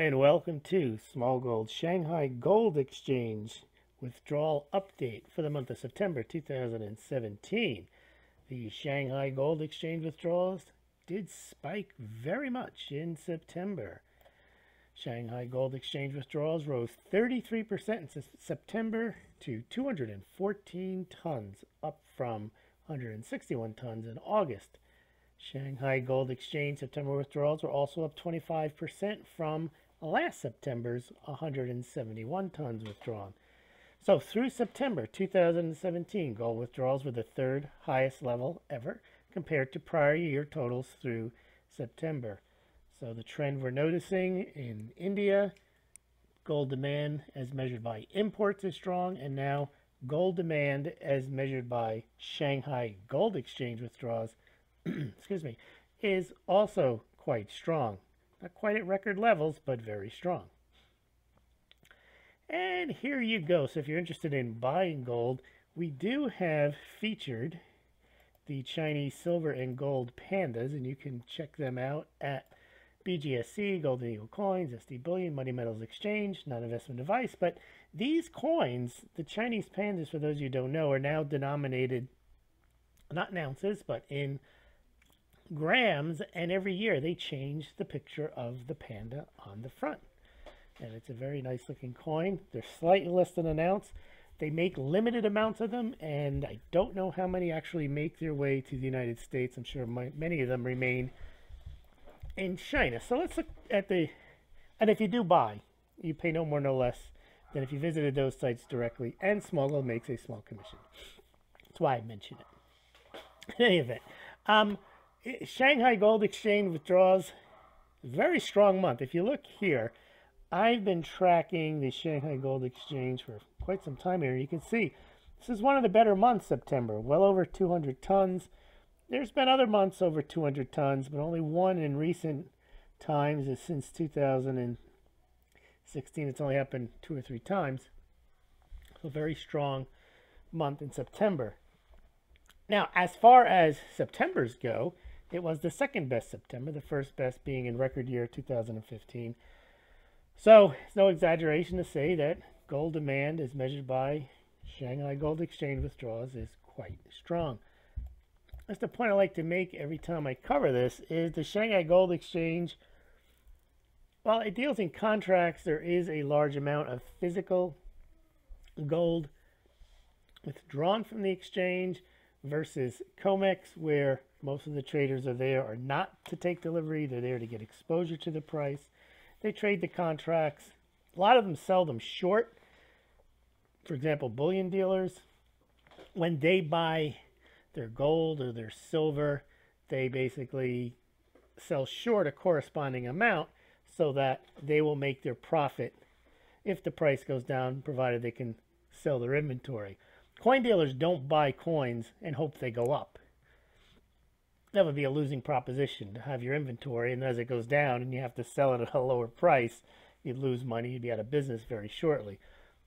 and welcome to Smaulgld Shanghai Gold Exchange withdrawal update for the month of September 2017. The Shanghai Gold Exchange withdrawals did spike very much in September. Shanghai Gold Exchange withdrawals rose 33% in September to 214 tons, up from 161 tons in August. Shanghai Gold Exchange September withdrawals were also up 25% from last September's 171 tons withdrawn. So through September 2017, gold withdrawals were the third highest level ever compared to prior year totals through September. So the trend we're noticing in India, gold demand as measured by imports is strong, and now gold demand as measured by Shanghai Gold Exchange withdrawals excuse me, is also quite strong. Not quite at record levels, but very strong. And here you go. So if you're interested in buying gold, we do have featured the Chinese silver and gold pandas, and you can check them out at BGSC, Golden Eagle Coins, SD Bullion, Money Metals Exchange, non-investment device. But these coins, the Chinese pandas, for those you don't know, are now denominated not in ounces, but in grams, and every year they change the picture of the panda on the front. And it's a very nice looking coin. They're slightly less than an ounce. They make limited amounts of them, and I don't know how many actually make their way to the United States. I'm sure many of them remain in China. So let's look at and if you do buy, you pay no more no less than if you visited those sites directly, and Smaulgld makes a small commission. That's why I mention it. In any event, Shanghai Gold Exchange withdraws, very strong month. If you look here, I've been tracking the Shanghai Gold Exchange for quite some time here. You can see this is one of the better months, September, well over 200 tons. There's been other months over 200 tons, but only one in recent times is since 2016. It's only happened 2 or 3 times. So a very strong month in September. Now, as far as Septembers go, it was the second best September, the first best being in record year 2015. So it's no exaggeration to say that gold demand as measured by Shanghai Gold Exchange withdrawals is quite strong. That's the point I like to make every time I cover this, is the Shanghai Gold Exchange, while it deals in contracts, there is a large amount of physical gold withdrawn from the exchange versus COMEX, where most of the traders are not to take delivery. They're there to get exposure to the price. They trade the contracts. A lot of them sell them short. For example, bullion dealers, when they buy their gold or their silver, they basically sell short a corresponding amount so that they will make their profit if the price goes down, provided they can sell their inventory. Coin dealers don't buy coins and hope they go up. That would be a losing proposition, to have your inventory, and as it goes down and you have to sell it at a lower price, you'd lose money, you'd be out of business very shortly.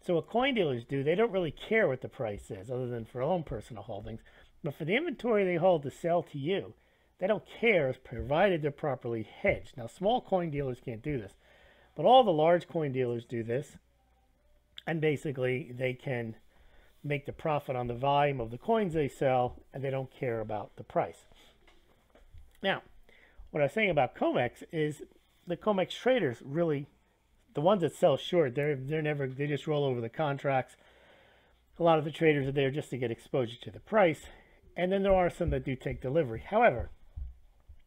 So what coin dealers do, they don't really care what the price is, other than for their own personal holdings. But for the inventory they hold to sell to you, they don't care, provided they're properly hedged. Now, small coin dealers can't do this, but all the large coin dealers do this, and basically they can make the profit on the volume of the coins they sell, and they don't care about the price. Now, what I was saying about COMEX is the COMEX traders really, the ones that sell short, they just roll over the contracts. A lot of the traders are there just to get exposure to the price, and then there are some that do take delivery. However,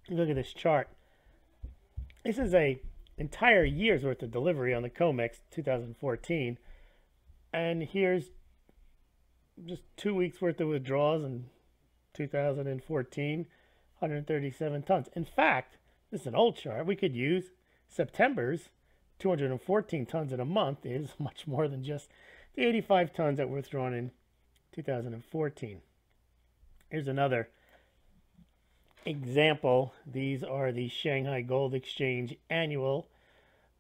look at this chart. This is a entire year's worth of delivery on the COMEX 2014, and here's just 2 weeks worth of withdrawals in 2014, 137 tons. In fact, this is an old chart. We could use September's 214 tons in a month is much more than just the 85 tons that were withdrawn in 2014. Here's another example. These are the Shanghai Gold Exchange annual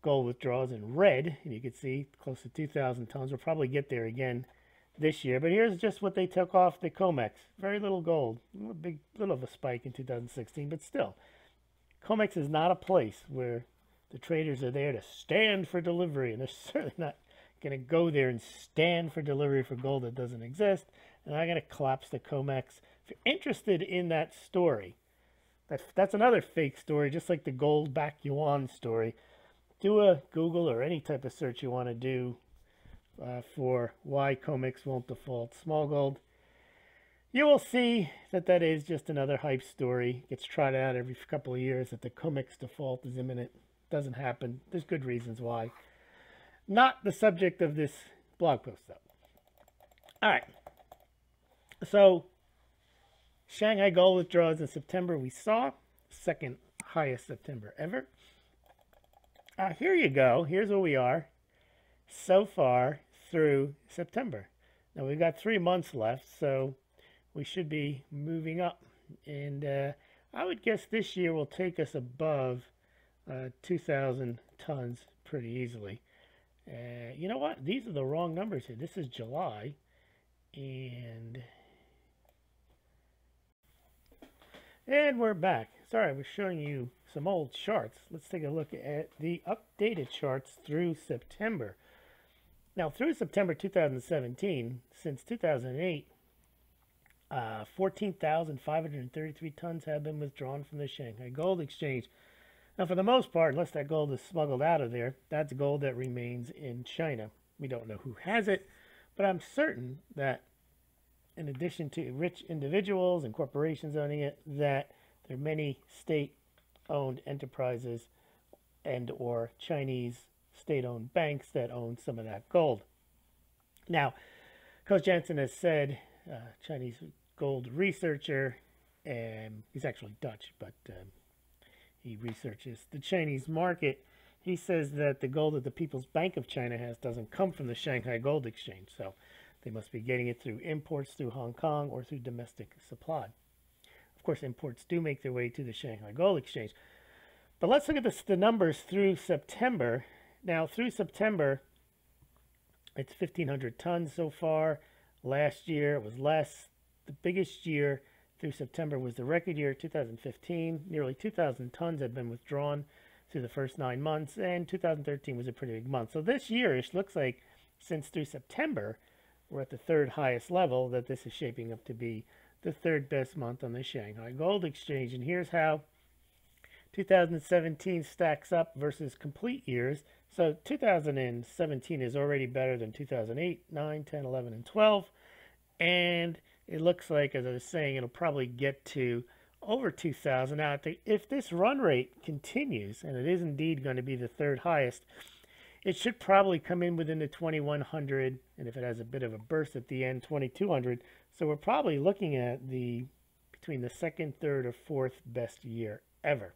gold withdrawals in red. And you can see close to 2,000 tons. We'll probably get there again this year, but here's just what they took off the COMEX. Very little gold, a little of a spike in 2016, but still, COMEX is not a place where The traders are there to stand for delivery, and they're certainly not going to go there and stand for delivery for gold that doesn't exist. And I'm going to collapse the COMEX. If you're interested in that story, that's another fake story, just like the gold back yuan story. Do a Google or any type of search you want to do for why COMEX won't default Smaulgld. You will see that that is just another hype story. It gets tried out every couple of years that the COMEX default is imminent. Doesn't happen. There's good reasons why. Not the subject of this blog post, though. All right. So, Shanghai gold withdrawals in September we saw. Second highest September ever. Here you go. Here's where we are so far through September. Now, we've got 3 months left, so we should be moving up. And I would guess this year will take us above 2,000 tons pretty easily. You know what? These are the wrong numbers here. This is July. And we're back. Sorry, I was showing you some old charts. Let's take a look at the updated charts through September. Now, through September 2017, since 2008, 14,533 tons have been withdrawn from the Shanghai Gold Exchange. Now, for the most part, unless that gold is smuggled out of there, that's gold that remains in China. We don't know who has it, but I'm certain that in addition to rich individuals and corporations owning it, that there are many state-owned enterprises and or Chinese state-owned banks that own some of that gold. Now, Coach Jensen has said, Chinese gold researcher, and he's actually Dutch, but he researches the Chinese market. He says that the gold that the People's Bank of China has doesn't come from the Shanghai Gold Exchange, so they must be getting it through imports through Hong Kong or through domestic supply. Of course, imports do make their way to the Shanghai Gold Exchange. But let's look at the numbers through September. Now, through September, it's 1,500 tons so far. Last year, it was less. The biggest year through September was the record year, 2015. Nearly 2,000 tons had been withdrawn through the first 9 months, and 2013 was a pretty big month. So this year, it looks like since through September, we're at the third highest level, that this is shaping up to be the third best month on the Shanghai Gold Exchange. And here's how 2017 stacks up versus complete years. So 2017 is already better than 2008, 9, 10, 11, and 12. And it looks like, as I was saying, it'll probably get to over 2,000. Now, if this run rate continues, and it is indeed going to be the third highest, it should probably come in within the 2,100, and if it has a bit of a burst at the end, 2,200. So we're probably looking at between the second, third, or fourth best year ever.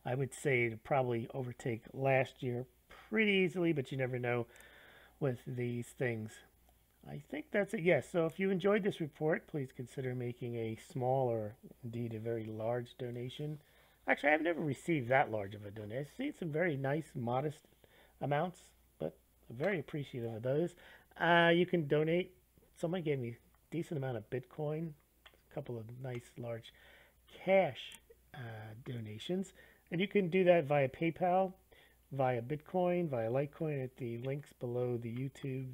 I would say it'd probably overtake last year pretty easily, but you never know with these things. I think that's it. Yes, so if you enjoyed this report, please consider making a small or indeed a very large donation. Actually, I've never received that large of a donation. I've seen some very nice, modest amounts, but I'm very appreciative of those. You can donate. Someone gave me a decent amount of Bitcoin, a couple of nice, large cash donations. And you can do that via PayPal, via Bitcoin, via Litecoin at the links below the YouTube,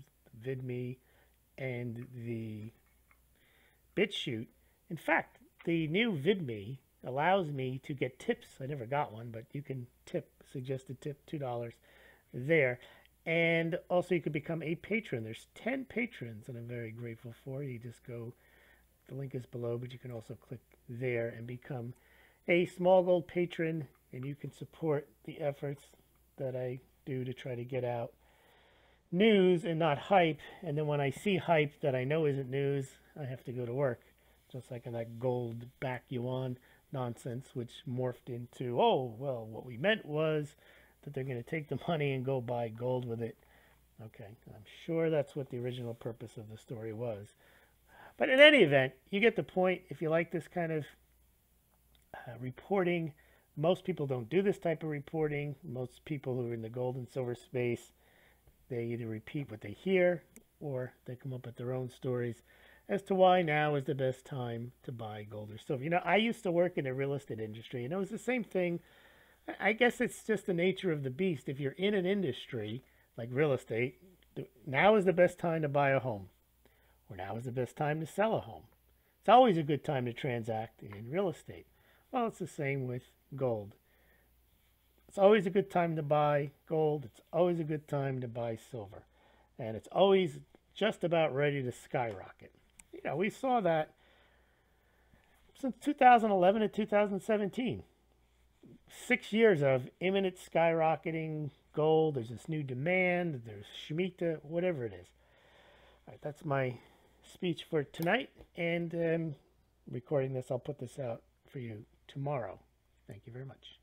VidMe, and the BitChute. In fact, the new VidMe allows me to get tips. I never got one, but you can suggested tip $2 there. And also you could become a patron. There's 10 patrons that I'm very grateful for. You just go, the link is below, but you can also click there and become a Smaulgld patron, and you can support the efforts that I do to try to get out news and not hype. And then when I see hype that I know isn't news, I have to go to work. Just like in that gold back yuan nonsense, which morphed into, oh, well, what we meant was that they're going to take the money and go buy gold with it. Okay, I'm sure that's what the original purpose of the story was. But in any event, you get the point. If you like this kind of reporting, most people don't do this type of reporting. Most people who are in the gold and silver space, they either repeat what they hear or they come up with their own stories as to why now is the best time to buy gold or silver. You know, I used to work in the real estate industry, and it was the same thing I guess it's just the nature of the beast. If you're in an industry like real estate, now is the best time to buy a home, or now is the best time to sell a home. It's always a good time to transact in real estate. Well, it's the same with gold. It's always a good time to buy gold. It's always a good time to buy silver. And it's always just about ready to skyrocket. You know, we saw that since 2011 to 2017. 6 years of imminent skyrocketing gold. There's this new demand. There's Shemitah, whatever it is. All right, that's my speech for tonight. And recording this, I'll put this out for you tomorrow. Thank you very much.